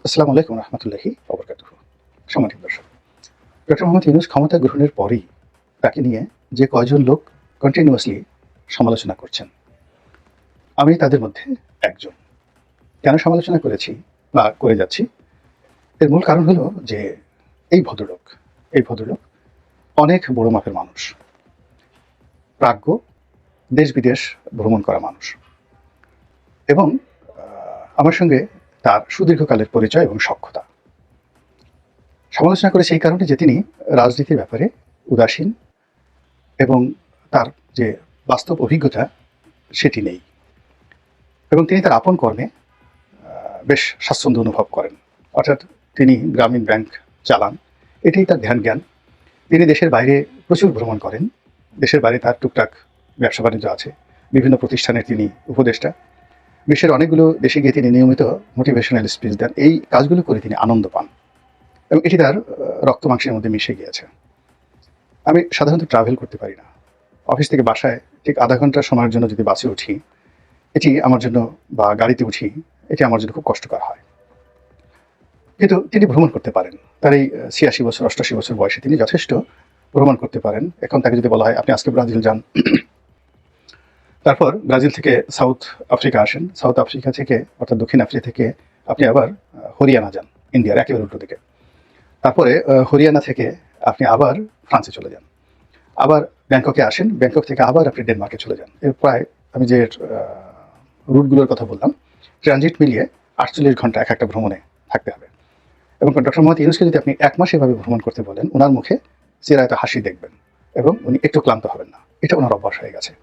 আসসালামু আলাইকুম রহমতুল্লাহি ওবরকাতুহু। সম্মানিত দর্শক, ডক্টর মোহাম্মদ ইউনূস ক্ষমতা গ্রহণের পরেই তাকে নিয়ে যে কয়জন লোক কন্টিনিউয়াসলি সমালোচনা করছেন, আমি তাদের মধ্যে একজন। কেন সমালোচনা করেছি বা করে যাচ্ছি, এর মূল কারণ হলো যে এই ভদ্রলোক অনেক বড় মাপের মানুষ, প্রাজ্ঞ, দেশ বিদেশ ভ্রমণ করা মানুষ, এবং আমার সঙ্গে তার সুদীর্ঘকালের পরিচয় এবং সখ্যতা। সমালোচনা করেছে এই কারণে যে তিনি রাজনীতির ব্যাপারে উদাসীন এবং তার যে বাস্তব অভিজ্ঞতা সেটি নেই, এবং তিনি তার আপন কর্মে বেশ স্বাচ্ছন্দ্য অনুভব করেন। অর্থাৎ তিনি গ্রামীণ ব্যাংক চালান, এটাই তার জ্ঞান। তিনি দেশের বাইরে প্রচুর ভ্রমণ করেন, দেশের বাইরে তার টুকটাক ব্যবসা বাণিজ্য আছে, বিভিন্ন প্রতিষ্ঠানের তিনি উপদেষ্টা, বিশ্বের অনেকগুলো দেশে গিয়ে তিনি নিয়মিত মোটিভেশনাল স্পিচ দেন। এই কাজগুলো করে তিনি আনন্দ পান এবং এটি তার রক্ত মাংসের মধ্যে মিশে গিয়েছে। আমি সাধারণত ট্রাভেল করতে পারি না, অফিস থেকে বাসায় ঠিক আধা ঘন্টার সময়ের জন্য যদি বাসে উঠি, এটি আমার জন্য, বা গাড়িতে উঠি, এটি আমার জন্য খুব কষ্টকর হয়। কিন্তু তিনি ভ্রমণ করতে পারেন, তার এই 86 বছর 88 বছর বয়সে তিনি যথেষ্ট ভ্রমণ করতে পারেন। এখন তাকে যদি বলা হয় আপনি আজকে ব্রাজিল যান, তারপর ব্রাজিল থেকে সাউথ আফ্রিকা আসেন, সাউথ আফ্রিকা থেকে অর্থাৎ দক্ষিণ আফ্রিকা থেকে আপনি আবার হরিয়ানা যান, ইন্ডিয়ার একেবারে উল্টো দিকে, তারপরে হরিয়ানা থেকে আপনি আবার ফ্রান্সে চলে যান, আবার ব্যাংককে আসেন, ব্যাংকক থেকে আবার আপনি ডেনমার্কে চলে যান। এর প্রায় আমি যে রুটগুলোর কথা বললাম, ট্রানজিট মিলিয়ে 48 ঘন্টা এক একটা ভ্রমণে থাকতে হবে। এবং ডক্টর মোহাম্মদ ইউনূসকে যদি আপনি 1 মাস এভাবে ভ্রমণ করতে বলেন, ওনার মুখে চিরায়ত হাসি দেখবেন এবং উনি একটু ক্লান্ত হবেন না, এটা ওনার অভ্যাস হয়ে গেছে।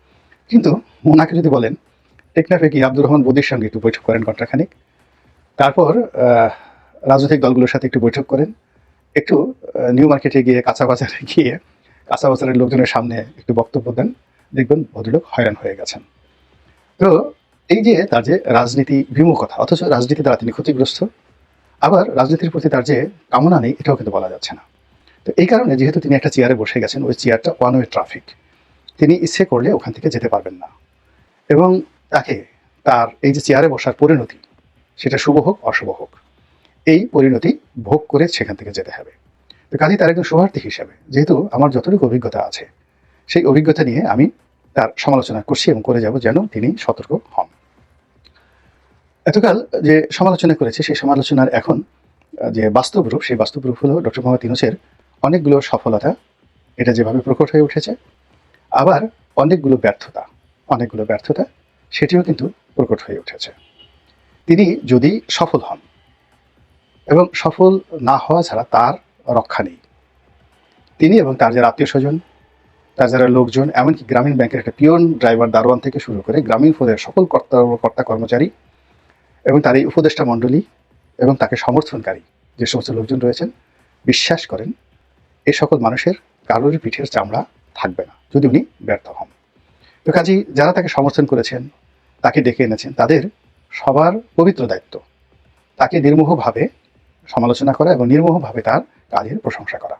কিন্তু ওনাকে যদি বলেন টেকনাফে গিয়ে আব্দুর রহমান বদির সঙ্গে একটু বৈঠক করেন ঘণ্টাখানিক, তারপর রাজনৈতিক দলগুলোর সাথে একটু বৈঠক করেন, একটু নিউ মার্কেটে গিয়ে কাঁচা বাজারে গিয়ে কাঁচা বাজারের লোকজনের সামনে একটু বক্তব্য দেন, দেখবেন ভদ্রলোক হয়রান হয়ে গেছেন। তো এই যে তার যে রাজনীতি বিমুখতা, অথচ রাজনীতি দ্বারা তিনি ক্ষতিগ্রস্ত, আবার রাজনীতির প্রতি তার যে কামনা নেই, এটাও কিন্তু বলা যাচ্ছে না। তো এই কারণে যেহেতু তিনি একটা চেয়ারে বসে গেছেন, ওই চেয়ারটা ওয়ান ওয়ে ট্রাফিক, তিনি ইচ্ছে করলে ওখান থেকে যেতে পারবেন না, এবং তাকে তার এই যে চেয়ারে বসার পরিণতি, সেটা শুভ হোক অশুভ হোক, এই পরিণতি ভোগ করে সেখান থেকে যেতে হবে। তো কাজেই তার একজন শোভার্থী হিসাবে, যেহেতু আমার যতটুকু অভিজ্ঞতা আছে, সেই অভিজ্ঞতা নিয়ে আমি তার সমালোচনা করছি এবং করে যাব, যেন তিনি সতর্ক হন। এতকাল যে সমালোচনা করেছে, সেই সমালোচনার এখন যে বাস্তব রূপ, সেই বাস্তব রূপ হলো ডক্টর মোহাম্মদ ইউনূসের অনেকগুলো সফলতা, এটা যেভাবে প্রকট হয়ে উঠেছে, আবার অনেকগুলো ব্যর্থতা সেটিও কিন্তু প্রকট হয়ে উঠেছে। তিনি যদি সফল হন, এবং সফল না হওয়া ছাড়া তার রক্ষা নেই, তিনি এবং তার যারা আত্মীয় স্বজন, তার যারা লোকজন, এমনকি গ্রামীণ ব্যাংকের একটা পিয়ন, ড্রাইভার, দারোয়ান থেকে শুরু করে গ্রামীণ ফোনের সকল কর্তা কর্মচারী এবং তার এই উপদেষ্টা মণ্ডলী এবং তাকে সমর্থনকারী যে সমস্ত লোকজন রয়েছেন, বিশ্বাস করেন এই সকল মানুষের কারোরই পিঠের চামড়া থাকবে না যদি উনি ব্যর্থ হন। তো কাজেই যারা তাকে সমর্থন করেছেন, তাকে ডেকে এনেছেন, তাদের সবার পবিত্র দায়িত্ব তাকে নির্মোহভাবে সমালোচনা করা এবং নির্মোহভাবে তার কাজের প্রশংসা করা।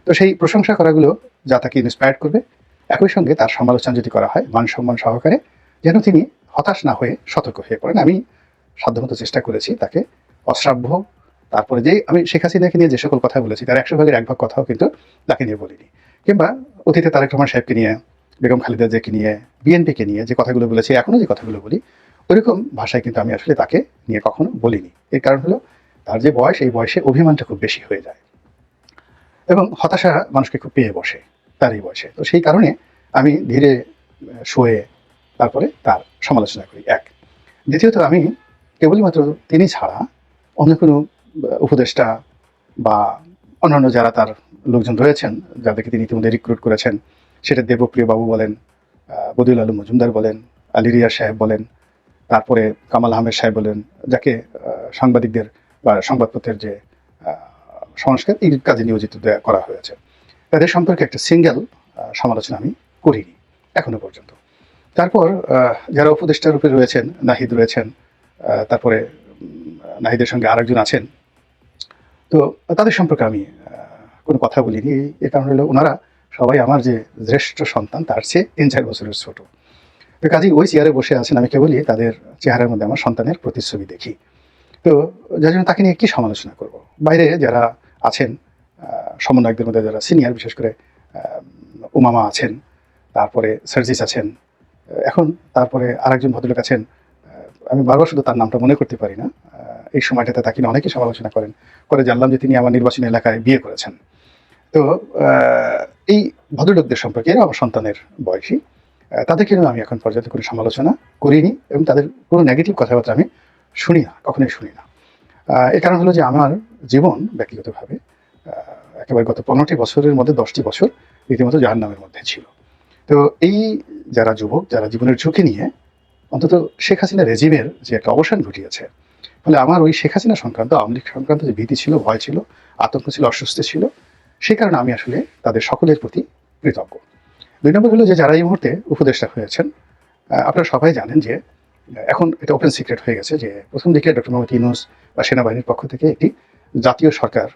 তো সেই প্রশংসা করাগুলো যা তাকে ইন্সপায়ার করবে, একই সঙ্গে তার সমালোচনা যদি করা হয় মান সম্মান সহকারে, যেন তিনি হতাশ না হয়ে সতর্ক হয়ে পড়েন। আমি সাধ্যমতো চেষ্টা করেছি তাকে অশ্রাব্য, তারপরে যে আমি শেখ হাসিনাকে নিয়ে যে সকল কথা বলেছি, তার 100 ভাগের 1 ভাগ কথাও কিন্তু তাকে নিয়ে বলিনি, কিংবা অতীতে তারেক রহমান সাহেবকে নিয়ে, বেগম খালেদা জিয়াকে নিয়ে, বিএনপিকে নিয়ে যে কথাগুলো বলেছি, এখনও যে কথাগুলো বলি, ওইরকম ভাষায় কিন্তু আমি আসলে তাকে নিয়ে কখনো বলিনি। এর কারণ হলো তার যে বয়স, এই বয়সে অভিমানটা খুব বেশি হয়ে যায় এবং হতাশা মানুষকে খুব পেয়ে বসে তার এই বয়সে। তো সেই কারণে আমি ধীরে শোয়ে তারপরে তার সমালোচনা করি। এক, দ্বিতীয়ত আমি কেবলই মাত্র তিনি ছাড়া অন্য কোনো উপদেষ্টা বা অন্যান্য যারা তার লোকজন রয়েছেন, যাদেরকে তিনি ইতিমধ্যে রিক্রুট করেছেন, সেটা দেবপ্রিয় বাবু বলেন, বদিউল আলম মজুমদার বলেন, আলী রিয়াজ সাহেব বলেন, তারপরে কামাল আহমেদ সাহেব বলেন, যাকে সাংবাদিকদের বা সংবাদপত্রের যে সংস্কার এই কাজে নিয়োজিত করা হয়েছে, তাদের সম্পর্কে একটা সিঙ্গেল সমালোচনা আমি করিনি এখনো পর্যন্ত। তারপর যারা উপদেষ্টা রূপে রয়েছেন, নাহিদ রয়েছেন, তারপরে নাহিদের সঙ্গে আরেকজন আছেন, তো তাদের সম্পর্কে আমি কোনো কথা বলিনি। এর কারণ হলো ওনারা সবাই আমার যে জ্যেষ্ঠ সন্তান, তার চেয়ে 3-4 বছরের ছোট। তো কাজেই ওই চেয়ারে বসে আছেন, আমি কেবলই তাদের চেহারার মধ্যে আমার সন্তানের প্রতিচ্ছবি দেখি। তো যার জন্য তাকে নিয়ে কি সমালোচনা করব? বাইরে যারা আছেন সমন্বয়কদের মধ্যে যারা সিনিয়র, বিশেষ করে উমামা আছেন, তারপরে সার্জিস আছেন, এখন তারপরে আরেকজন ভদ্রলোক আছেন, আমি বারবার শুধু তার নামটা মনে করতে পারি না। এই সময়টাতে তাকে নিয়ে অনেকেই সমালোচনা করে জানলাম যে তিনি আমার নির্বাচনী এলাকায় বিয়ে করেছেন। তো এই ভদ্রলোকদের সম্পর্কে, এরা আমার সন্তানের বয়সী, তাদেরকে নিয়েও আমি এখন পর্যন্ত কোনো সমালোচনা করিনি এবং তাদের কোনো নেগেটিভ কথাবার্তা আমি শুনি না, কখনোই শুনি না। এর কারণ হলো যে আমার জীবন ব্যক্তিগতভাবে একেবারে গত 15টি বছরের মধ্যে 10টি বছর রীতিমতো জাহান্নামের মধ্যে ছিল। তো এই যারা যুবক, যারা জীবনের ঝুঁকি নিয়ে অন্তত শেখ হাসিনা রেজিমের যে একটা অবসান ঘটিয়েছে, ফলে আমার ওই শেখ হাসিনা সংক্রান্ত, আওয়ামী লীগ সংক্রান্ত যে ভীতি ছিল, ভয় ছিল, আতঙ্ক ছিল, অস্বস্তি ছিল, সেই কারণে আমি আসলে তাদের সকলের প্রতি কৃতজ্ঞ। 2 নম্বর হলো যে যারা এই মুহূর্তে উপদেষ্টা হয়েছেন, আপনারা সবাই জানেন যে এখন এটা ওপেন সিক্রেট হয়ে গেছে যে প্রথম দিকে ডক্টর মোহাম্মদ ইউনূস বা সেনাবাহিনীর পক্ষ থেকে একটি জাতীয় সরকার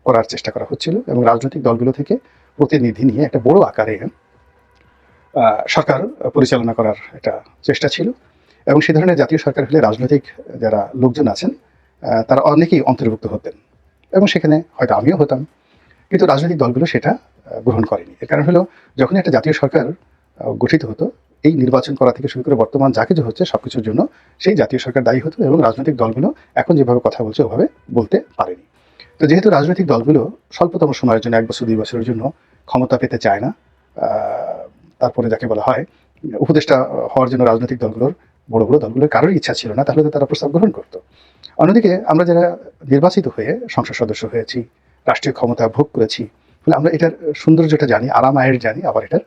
করার চেষ্টা করা হচ্ছিল এবং রাজনৈতিক দলগুলো থেকে প্রতিনিধি নিয়ে একটা বড় আকারে সরকার পরিচালনা করার একটা চেষ্টা ছিল এবং সে ধরনের জাতীয় সরকার হলে রাজনৈতিক যারা লোকজন আছেন তারা অনেকেই অন্তর্ভুক্ত হতেন এবং সেখানে হয়তো আমিও হতাম, কিন্তু রাজনৈতিক দলগুলো সেটা গ্রহণ করেনি। এর কারণ হলো যখনই একটা জাতীয় সরকার গঠিত হতো, এই নির্বাচন করা থেকে শুরু করে বর্তমান যা কিছু হচ্ছে সবকিছুর জন্য সেই জাতীয় সরকার দায়ী হতো এবং রাজনৈতিক দলগুলো এখন যেভাবে কথা বলছে ওভাবে বলতে পারেনি। তো যেহেতু রাজনৈতিক দলগুলো স্বল্পতম সময়ের জন্য 1 বছর 2 বছরের জন্য ক্ষমতা পেতে চায় না, তারপরে যাকে বলা হয় উপদেষ্টা হওয়ার জন্য রাজনৈতিক দলগুলোর, বড় বড় দলগুলোর কারোর ইচ্ছা ছিল না, তাহলে তো তারা প্রস্তাব গ্রহণ করতো। অন্যদিকে আমরা যারা নির্বাচিত হয়ে সংসদ সদস্য হয়েছি, রাষ্ট্রীয় ক্ষমতা ভোগ করেছি, ফলে আমরা এটার সৌন্দর্যটা জানি, আরাম আয়ের জানি, আবার এটার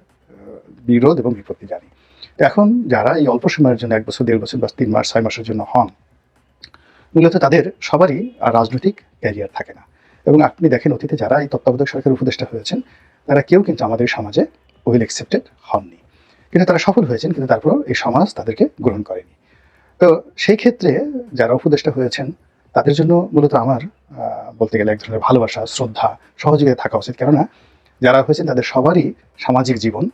বিরোধ এবং বিপত্তি জানি। তো এখন যারা এই অল্প সময়ের জন্য 1 বছর 1.5 বছর বা 3 মাস 6 মাসের জন্য হন, মূলত তাদের সবারই আর রাজনৈতিক ক্যারিয়ার থাকে না। এবং আপনি দেখেন অতীতে যারা এই তত্ত্বাবধায়ক সরকারের উপদেষ্টা হয়েছেন তারা কেউ কিন্তু আমাদের সমাজে ওয়েল অ্যাকসেপ্টেড হননি, কিন্তু তারা সফল হয়েছেন, কিন্তু তারপরেও এই সমাজ তাদেরকে গ্রহণ করেনি। তো সেই ক্ষেত্রে যারা উপদেষ্টা হয়েছেন তাদের জন্য মূলত আমার বলতে গেলে এক ধরনের ভালোবাসা, শ্রদ্ধা, সহযোগিতা থাকা উচিত। কেননা যারা হয়েছেন তাদের সবারই সামাজিক জীবন,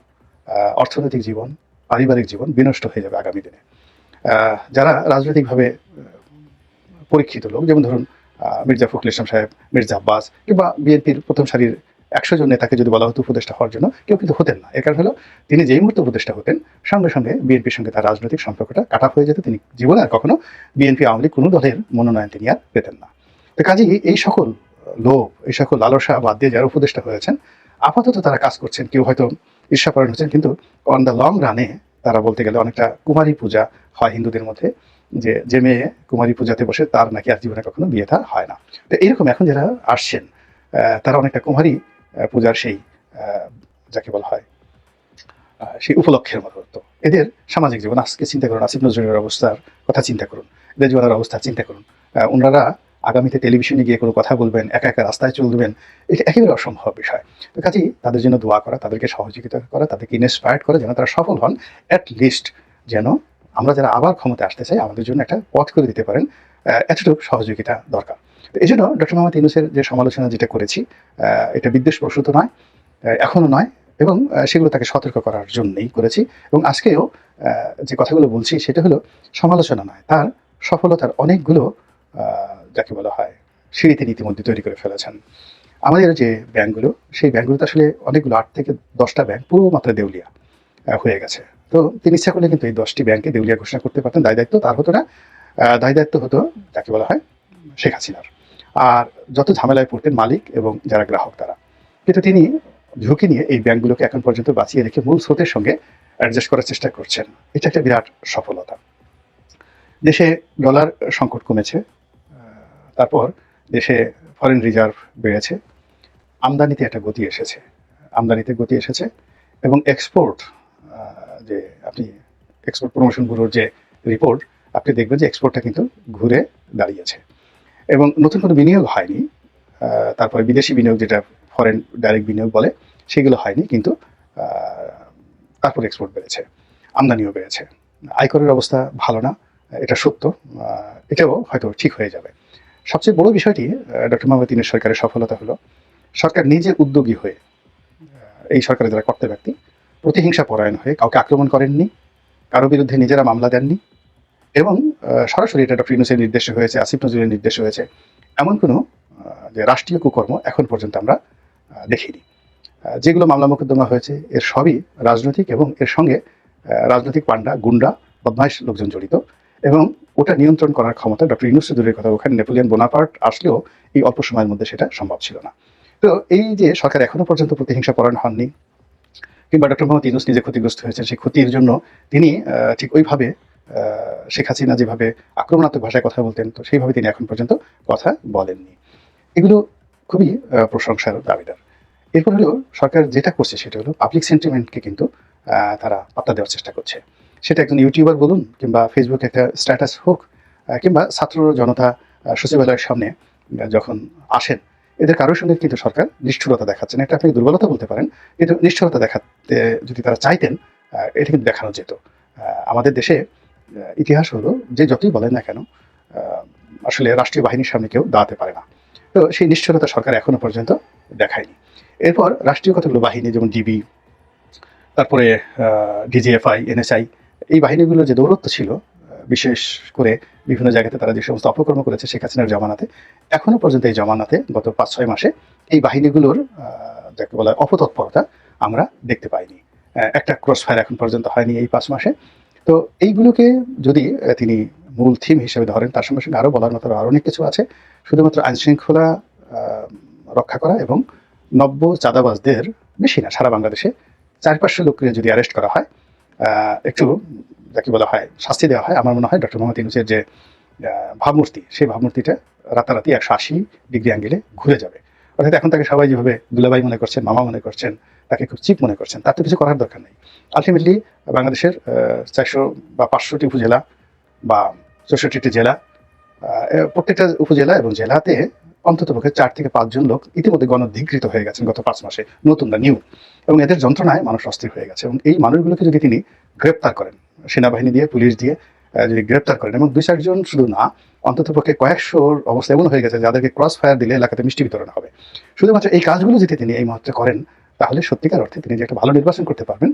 অর্থনৈতিক জীবন, পারিবারিক জীবন বিনষ্ট হয়ে যাবে আগামী দিনে। যারা রাজনৈতিকভাবে পরীক্ষিত লোক, যেমন ধরুন মির্জা ফখরুল ইসলাম সাহেব, মির্জা আব্বাস, কিংবা বিএনপির প্রথম সারির 100 জন নেতাকে যদি বলা হতো উপদেষ্টা হওয়ার জন্য, কেউ কিন্তু হতেন না। এর কারণ হলো তিনি যেই মুহূর্তে উপদেষ্টা হতেন সঙ্গে সঙ্গে বিএনপির সঙ্গে তার রাজনৈতিক সম্পর্কটা কাটা হয়ে যেত। তিনি জীবনে আর কখনো বিএনপি, আওয়ামী লীগ কোনো দলের মনোনয়ন তিনি আর পেতেন না। তো কাজেই এই সকল লোভ, এই সকল লালসা বাদ দিয়ে যারা উপদেষ্টা হয়েছেন, আপাতত তারা কাজ করছেন, কেউ হয়তো ঈর্ষাপরায়ণ হচ্ছেন, কিন্তু অন দ্য লং রানে তারা বলতে গেলে অনেকটা কুমারী পূজা হয় হিন্দুদের মধ্যে, যে মেয়ে কুমারী পূজাতে বসে তার নাকি আর জীবনে কখনো বিয়ে থা হয় না। তো এইরকম এখন যারা আসছেন তারা অনেকটা কুমারী পূজার সেই যাকে বলা হয় সেই উপলক্ষের মতো। তো এদের সামাজিক জীবন আজকে চিন্তা করুন, আসিফ নজরুলের অবস্থার কথা চিন্তা করুন, রেজওয়ানার অবস্থা চিন্তা করুন। ওনারা আগামীতে টেলিভিশনে গিয়ে কোনো কথা বলবেন, একা একা রাস্তায় চলবেন, এটা একেবারে অসম্ভব বিষয়। তো কাজেই তাদের জন্য দোয়া করা, তাদেরকে সহযোগিতা করা, তাদেরকে ইন্সপায়ার্ড করা যেন তারা সফল হন, অ্যাট লিস্ট যেন আমরা যারা আবার ক্ষমতায় আসতে চাই আমাদের জন্য একটা পথ করে দিতে পারেন, এতটুকু সহযোগিতা দরকার। তো এই জন্য ডক্টর মোহাম্মদ ইউনূসের যে সমালোচনা যেটা করেছি, এটা বিদ্বেষপ্রসূত নয়, এখনও নয়, এবং সেগুলো তাকে সতর্ক করার জন্যই করেছি। এবং আজকেও যে কথাগুলো বলছি সেটা হলো সমালোচনা নয়, তার সফলতার অনেকগুলো যাকে বলা হয় সিঁড়ি তিনি ইতিমধ্যে তৈরি করে ফেলেছেন। আমাদের যে ব্যাংকগুলো, সেই ব্যাংকগুলোতে আসলে অনেকগুলো 8 থেকে 10টা ব্যাংক পুরো মাত্রা দেউলিয়া হয়ে গেছে। তো তিনি ইচ্ছা করলে কিন্তু এই 10টি ব্যাংকে দেউলিয়া ঘোষণা করতে পারতেন, দায় দায়িত্ব তার হতো না, দায় দায়িত্ব হতো যাকে বলা হয় শেখ হাসিনার। আর যত ঝামেলায় পড়তেন মালিক এবং যারা গ্রাহক তারা। কিন্তু তিনি ঝুঁকি নিয়ে এই ব্যাংকগুলোকে এখন পর্যন্ত বাঁচিয়ে রেখে মূল স্রোতের সঙ্গে অ্যাডজাস্ট করার চেষ্টা করছেন। এটা একটা বিরাট সফলতা। দেশে ডলার সংকট কমেছে, তারপর দেশে ফরেন রিজার্ভ বেড়েছে, আমদানিতে একটা গতি এসেছে, এবং এক্সপোর্ট, যে আপনি এক্সপোর্ট প্রমোশন ব্যুরোর যে রিপোর্ট, আপনি দেখবেন যে এক্সপোর্টটা কিন্তু ঘুরে দাঁড়িয়েছে এবং নতুন কোনো বিনিয়োগ হয়নি। তারপরে বিদেশি বিনিয়োগ, যেটা ফরেন ডাইরেক্ট বিনিয়োগ বলে, সেগুলো হয়নি, কিন্তু তারপর এক্সপোর্ট বেড়েছে, আমদানিও বেড়েছে। আয়করের অবস্থা ভালো না, এটা সত্য, এটাও হয়তো ঠিক হয়ে যাবে। সবচেয়ে বড় বিষয়টি ডক্টর মোহাম্মদ ইউনূস সরকারের সফলতা হলো সরকার নিজে উদ্যোগী হয়ে, এই সরকারের যারা কর্তা ব্যক্তি, প্রতিহিংসা পরায়ণ হয়ে কাউকে আক্রমণ করেননি, কারো বিরুদ্ধে নিজেরা মামলা দেননি, এবং সরাসরি এটা ডক্টর ইউনূসের নির্দেশে হয়েছে, আসিফ নজরুলের নির্দেশে হয়েছে, এমন কোনো যে রাষ্ট্রীয় কুকর্ম এখন পর্যন্ত আমরা দেখিনি। যেগুলো মামলা মোকদ্দমা হয়েছে এর সবই রাজনৈতিক, এবং এর সঙ্গে রাজনৈতিক পান্ডা, গুন্ডা, বদমাইশ লোকজন জড়িত, এবং ওটা নিয়ন্ত্রণ করার ক্ষমতা ডক্টর ইউনূস দূরের কথা, ওখানে নেপোলিয়ন বোনাপার্ট আসলেও এই অল্প সময়ের মধ্যে সেটা সম্ভব ছিল না। তো এই যে সরকার এখনো পর্যন্ত প্রতিহিংসা পরায়ণ হননি, কিংবা ডক্টর মোহাম্মদ ইউনূস নিজে ক্ষতিগ্রস্ত হয়েছেন, সেই ক্ষতির জন্য তিনি ঠিক ওইভাবে শেখ হাসিনা যেভাবে আক্রমণাত্মক ভাষায় কথা বলতেন, তো সেইভাবে তিনি এখন পর্যন্ত কথা বলেননি। এগুলো খুবই প্রশংসার দাবিদার। এরপর হলো সরকার যেটা করছে সেটা হলো পাবলিক সেন্টিমেন্টকে কিন্তু তারা পাত্তা দেওয়ার চেষ্টা করছে। সেটা একজন ইউটিউবার বলুন, কিংবা ফেসবুকে একটা স্ট্যাটাস হোক, কিংবা ছাত্র জনতা সচিবালয়ের সামনে যখন আসেন, এদের কারোর সঙ্গে কিন্তু সরকার নিষ্ঠুরতা দেখাচ্ছে না। এটা আপনি দুর্বলতা বলতে পারেন, কিন্তু নিষ্ঠুরতা দেখাতে যদি তারা চাইতেন, এটা কিন্তু দেখানো যেত। আমাদের দেশে ইতিহাস হলো যে যতই বলেন না কেন, আসলে রাষ্ট্রীয় বাহিনীর সামনে কেউ দাঁড়াতে পারে না। তো সেই নিষ্ঠুরতা সরকার এখনো পর্যন্ত দেখায়নি। এরপর রাষ্ট্রীয় কতগুলো বাহিনী, যেমন ডিবি, তারপরে ডিজিএফআই, এনএসআই, এই বাহিনীগুলোর যে দৌরত্ব ছিল, বিশেষ করে বিভিন্ন জায়গাতে তারা যে সমস্ত অপকর্ম করেছে শেখ হাসিনার জমানাতে, এখনো পর্যন্ত এই জমানাতে গত ৫-৬ মাসে এই বাহিনীগুলোর যাকে বলা হয় অপতৎপরতা আমরা দেখতে পাইনি। একটা ক্রস ফায়ার এখন পর্যন্ত হয়নি এই ৫ মাসে। তো এইগুলোকে যদি তিনি মূল থিম হিসেবে ধরেন, তার সঙ্গে সঙ্গে আরও বলার মতো আরও অনেক কিছু আছে। শুধুমাত্র আইনশৃঙ্খলা রক্ষা করা এবং নব্য চাঁদাবাজদের, বেশি না, সারা বাংলাদেশে ৪-৫০০ লোককে যদি অ্যারেস্ট করা হয়, একটু যাকে বলা হয় শাস্তি দেওয়া হয়, আমার মনে হয় ডক্টর মোহাম্মদ ইউনূসের যে ভাবমূর্তি, সেই ভাবমূর্তিটা রাতারাতি ১৮০ ডিগ্রি অ্যাঙ্গেলে ঘুরে যাবে। অর্থাৎ এখন তাকে সবাই যেভাবে দুলাভাই মনে করছেন, মামা মনে করছেন, তাকে খুব চিপ মনে করছেন, তার তো কিছু করার দরকার নেই। আলটিমেটলি বাংলাদেশের ৪০০ বা ৫০০টি উপজেলা বা ৬৪টি জেলা, প্রত্যেকটা উপজেলা এবং জেলাতে অন্ততপক্ষে ৪ থেকে ৫ জন লোক ইতিমধ্যে গণধিকৃত হয়ে গেছেন গত ৫ মাসে, নতুন না, নিউ। এবং এদের যন্ত্রণায় মানুষ অস্থির হয়ে গেছে, এবং এই মানুষগুলোকে যদি তিনি গ্রেপ্তার করেন, সেনাবাহিনী দিয়ে, পুলিশ দিয়ে যদি গ্রেপ্তার করেন, এবং ২-৪ জন শুধু না, অন্ততপক্ষে কয়েকশোর অবস্থা এমন হয়ে গেছে যাদেরকে ক্রস ফায়ার দিলে এলাকাতে মিষ্টি বিতরণ হবে, শুধুমাত্র এই কাজগুলো যদি তিনি এই মুহূর্তে করেন, তাহলে সত্যিকার অর্থে তিনি যে একটা ভালো নির্বাচন করতে পারবেন,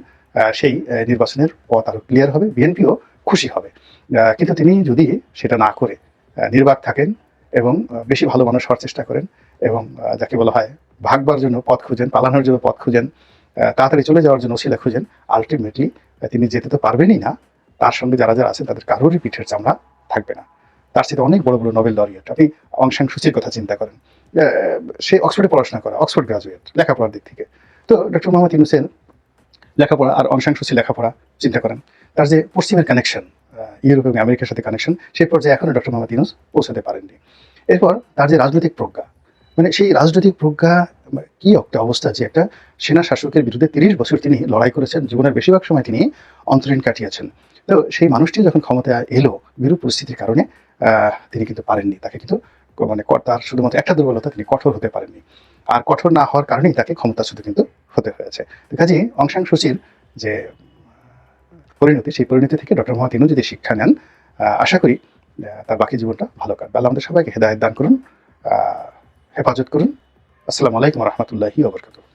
সেই নির্বাচনের পথ আরও ক্লিয়ার হবে, বিএনপিও খুশি হবে। কিন্তু তিনি যদি সেটা না করে নির্বাক থাকেন এবং বেশি ভালো মানুষ হওয়ার চেষ্টা করেন, এবং যাকে বলা হয় ভাগবার জন্য পথ খুঁজেন, পালানোর জন্য পথ খুঁজেন, তাড়াতাড়ি চলে যাওয়ার জন্য ওসিলা খুঁজেন, আলটিমেটলি তিনি যেতে তো পারবেনই না, তার সঙ্গে যারা যারা আছেন তাদের কারোরই পিঠের চামড়া থাকবে না। তার সাথে অনেক বড় বড় নোবেল লরিয়েট, আপনি অং সান সূচির কথা চিন্তা করেন, সে অক্সফোর্ডে পড়াশোনা করা, অক্সফোর্ড গ্রাজুয়েট লেখাপড়ার দিক থেকে। তো ডক্টর মোহাম্মদ ইউনূসের লেখাপড়া আর অং সান সূচির লেখাপড়া চিন্তা করেন, তার যে পশ্চিমের কানেকশন, ইউরোপ এবং আমেরিকার সাথে কানেকশন, সেই পর্যায়ে এখনো ডক্টর মোহাম্মদ ইউনূস পৌঁছাতে পারেননি। এরপর তার যে রাজনৈতিক প্রজ্ঞা, মানে সেই রাজনৈতিক প্রজ্ঞা কি একটা অবস্থা, যে একটা সেনা শাসকের বিরুদ্ধে ৩০ বছর তিনি লড়াই করেছেন, জীবনের বেশিরভাগ সময় তিনি অন্তরীণ কাটিয়েছেন। তো সেই মানুষটি যখন ক্ষমতায় এলো, বিরূপ পরিস্থিতির কারণে তিনি কিন্তু পারেননি, তাকে কিন্তু মানে তার শুধুমাত্র একটা দুর্বলতা, তিনি কঠোর হতে পারেননি, আর কঠোর না হওয়ার কারণেই তাকে ক্ষমতাচ্যুত কিন্তু হতে হয়েছে। কাজেই অং সান সূচির যে পরিণতি, সেই পরিণতি থেকে ডক্টর মোহাম্মদ ইউনূস যদি শিক্ষা নেন, আশা করি তার বাকি জীবনটা ভালো কাটবে। আল্লাহ আমাদের সবাইকে হেদায়েত দান করুন, হেফাজত করুন। আসসালামু আলাইকুম ওয়া রাহমাতুল্লাহি ওয়া বারাকাতুহু।